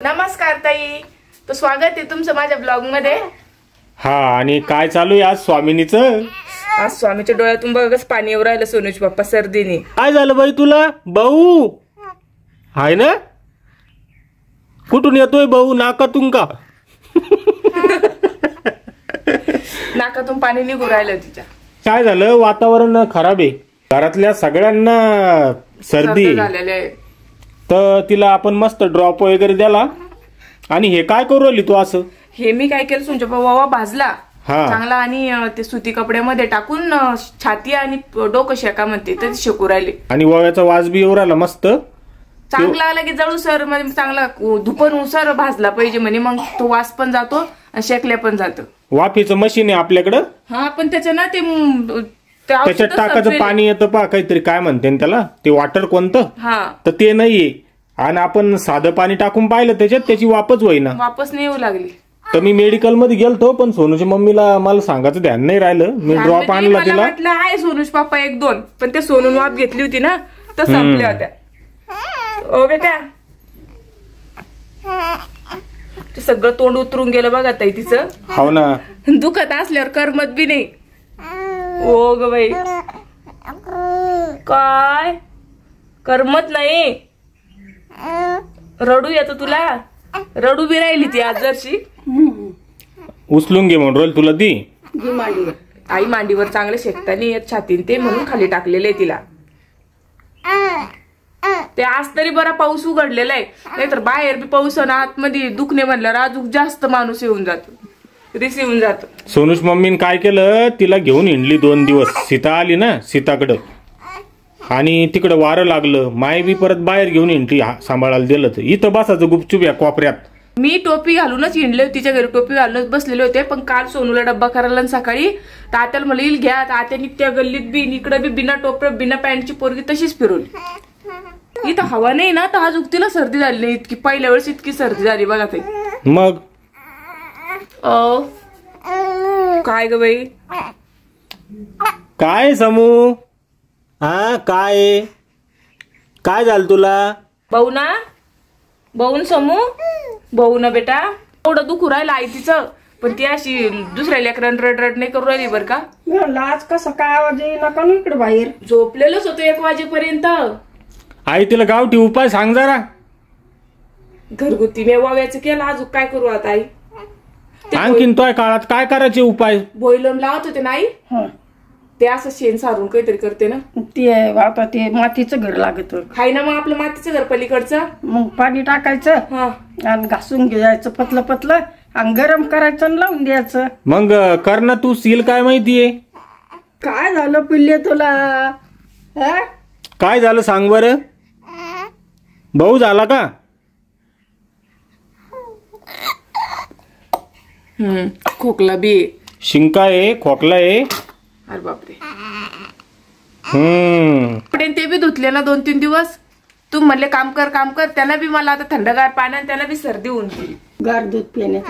नमस्कार ताई, तो स्वागत आहे तुमचं माझ्या ब्लॉग मध्ये। हा, आणि काय चालू आहे आज स्वामिनीचं? आज स्वामीच्या डोळ्यातून बघच पाणी येऊ राहिलं सोनूच पप्पा सर्दीने। काय झालं बाई तुला? भाऊ हाय ना? कुठून येतोय भाऊ? नाकातून का? नाकातून पाणी निघू राहिलं तिच्या। काय झालं? वातावरण खराब आहे, घरातल्या सगळ्यांना सर्दी झालेली आहे, तर तिला आपण मस्त ड्रॉप वगैरे द्याला। आणि हे काय करू राहिली तू असं? हे मी काय केलं, सोनूचा पप्पा भाजला चांगला आणि ते सुती कपड्यामध्ये टाकून छाती आणि डोकं शेका म्हणते तर शेकू राहिले। आणि ओव्याचा वास बी येऊ राहिला मस्त चांगला आला की जळू सर म्हणजे चांगला धुपन उसर भाजला पाहिजे म्हणे, मग तो वास पण जातो आणि शेकल्या पण जातो। वाफीचं मशीन आहे आपल्याकडं। हा, पण त्याच्या ना ते त्याच्यात टाकायचं पाणी येतं पा काहीतरी, काय म्हणते त्याला ते वॉटर कोणतं, तर ते नाहीये। आणि आपण साधं पाणी टाकून पाहिलं त्याच्यात, त्याची वापच होईना, वापस नाही येऊ लागली। तर मी मेडिकल मध्ये गेलतो, पण सोनूच्या मम्मीला मला सांगायचं ध्यान नाही राहिलं, मी ड्रॉप आणला तिला। म्हटलं आहे सोनूच पप्पा एक दोन, पण ते सोनून वाप घेतली होती ना तर संपल्या होत्या। ओ बेटा, ते सगळं तोंड उतरून गेलं बघा ताई तिचं। हो ना, दुखत असल्यावर करमत बी नाही। ओ ग बाई, काय करमत नाही? रडू येतं तुला? रडू बी राहिली ती आज जरशी। उचलून घे म्हणून रोल तुला दी मांडीवर। आई मांडीवर चांगले शेकता नाही येत छातीन ते, म्हणून खाली टाकलेले तिला। ते आज तरी बरा पाऊस उघडलेला आहे, नाहीतर बाहेर बी पाऊस आणि आतमध्ये दुखणे म्हणल्यावर अजून जास्त माणूस येऊन जातो, रिस येऊन जातो। सोनूच मम्मीने काय केलं, तिला घेऊन हिंडली 2 दिवस। सीता आली ना सीताकडं, आणि तिकडं वारं लागलं, माय बी परत बाहेर घेऊन हिंडली सांभाळायला दिलं। तर इथं बसायचं गुपचूप या कोपऱ्यात। मी टोपी घालूनच हिंडले, तिच्या घरी टोपी घालूनच बसलेले होते, पण काल सोनूला डब्बा करायला सकाळी तात्याला म्हणलं येईल घ्या, तात्याने त्या गल्लीत बी इकडे बी बिना टोपऱ्या बिना पॅन्टची पोरगी तशीच फिरवली। इथं हवा नाही ना, तर आज तिला सर्दी झाली नाही इतकी, पहिल्या वेळेस इतकी सर्दी झाली बघा ताई। मग काय ग बाई, काय समू? हा, काय झालं तुला? भाऊ ना, भाऊन समू, भाऊ ना बेटा, एवढं दुखू राहिलं आई तिचं, पण ती अशी दुसऱ्या लेकरांना रड नाही करू राहिली बर का। आज कसं काय आवाज येईना का इकडे बाहेर? झोपलेलंच होतं 1 वाजेपर्यंत। आई तिला गावठी उपाय सांग जरा। घरगुती मेवाव्याचं केलं, अजून काय करू आता आई? आणखीन तो काळात काय करायचे उपाय? भोईलोण लावत होते नाही, ते असं शेण सारून काहीतरी करते ना। ते आता ते मातीचं घर लागत हाय ना, मग आपलं मातीचं घर पलीकडचं, मग पाणी टाकायचं आणि घासून घ्यायचं पतलं पतलं आणि गरम करायचं आणि लावून द्यायचं। मग कर ना तू, सील काय माहितीये? काय झालं पिल्ले तुला? काय झालं सांग बरं? भाऊ झाला का? खोकला बी, शिंका आहे, खोकला आहे। अरे बापरे। ते बी धुतले ना 2-3 दिवस, तू म्हणले काम कर काम कर, त्यांना बी मला आता थंडगार पाण्याने त्यांना बी सर्दी होऊन गेली गार दूध पिण्यात।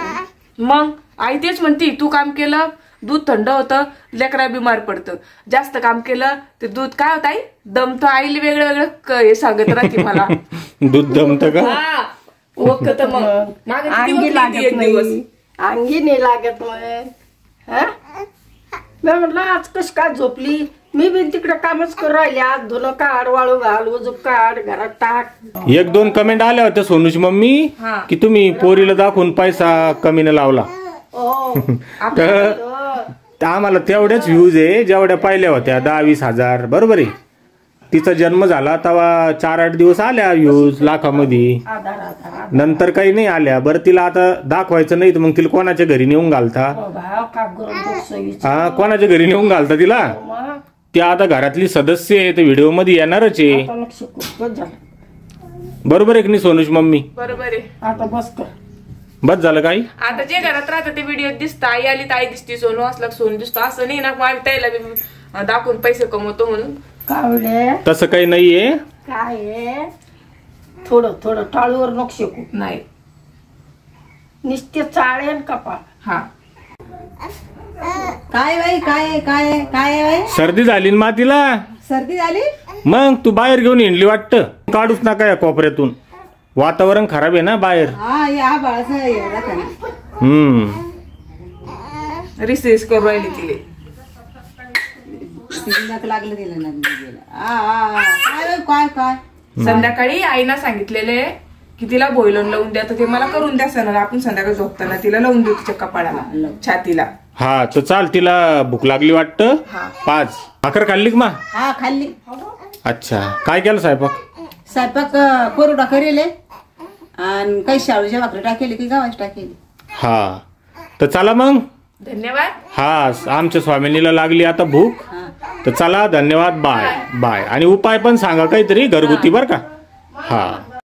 मग आई तेच म्हणती, तू काम केलं दूध थंड होतं, लेकरा बिमार पडतं, जास्त काम केलं ते दूध काय होत आई दमतं, आईला वेगळं वेगळं हे सांगत राहते मला। दूध दमतं का? वखत मग अंगी लागत नाही, अंगी नाही लागत मग। मी म्हटलं आज कस काय झोपली? मी बी तिकडे कामच करू राहिले, आज धुणं काढ, वाळू घाल, उजूक काढ, घरात टाक। 1-2 कमेंट आल्या होत्या सोनूची मम्मी की तुम्ही पोरीला दाखवून पैसा कमीने लावला। तर आम्हाला तेवढ्याच व्ह्यूज आहे जेवढ्या पाहिल्या होत्या, 10-20 हजार, बरोबर आहे। तिचा जन्म झाला तेव्हा 4-8 दिवस आल्या व्ह्यूज लाखामध्ये, नंतर काही नाही आल्या। बरं तिला आता दाखवायचं नाही तर मग तिला कोणाच्या घरी नेऊन घालता? हा, कोणाच्या घरी नेऊन घालता तिला? ती आता घरातली सदस्य आहे, तर व्हिडिओ मध्ये येणारच आहे, बरोबर आहे की नाही सोनूची मम्मी? बरोबर आहे। आता बस कर, बस झालं काही? आता जे घरात राहतं ते व्हिडिओ दिसतं, आई आली ताई दिसती, सोनू असला सोनू दिसतो, असं नाही ना आम्ही त्याला दाखवून पैसे कमवतो म्हणून। कावडे तसं काही नाहीये, काय थोडं थोडं टाळूवर नको शेकू, नाही निस्ते चाळेन कपाळ। हा, काय बाई, काय काय काय सर्दी झाली ना तिला? सर्दी झाली? मग तू बाहेर घेऊन हिंडली वाटतं, काढूच नका या कोपऱ्यातून। वातावरण खराब आहे ना बाहेर. हा या बाळाचं एवढा का रिसेस करू राहिली तिले. लागलं दिलं ना काय काय संध्याकाळी आईना सांगितलेले की तिला बोइलॉन लावून द्या, तर ते मला करून द्या सण. आपण संध्याकाळी झोपताना तिला लावून देऊ तिच्या कपाळाला, छातीला. हा तर चाल, तिला भूक लागली वाटतं. 5 भाकर खाल्ली का मा? हा खाल्ली. अच्छा, काय केलं स्वयंपाक कोरडा करेल आणि काही शाळूच्या भाकरी टाकेली की गावाची टाकेली. हा तर चला मग. धन्यवाद. हा, आमच्या स्वामिनीला लागली आता भूक. तर चला, धन्यवाद, बाय बाय. आणि उपाय पण सांगा काहीतरी घरगुती, बर का. हा.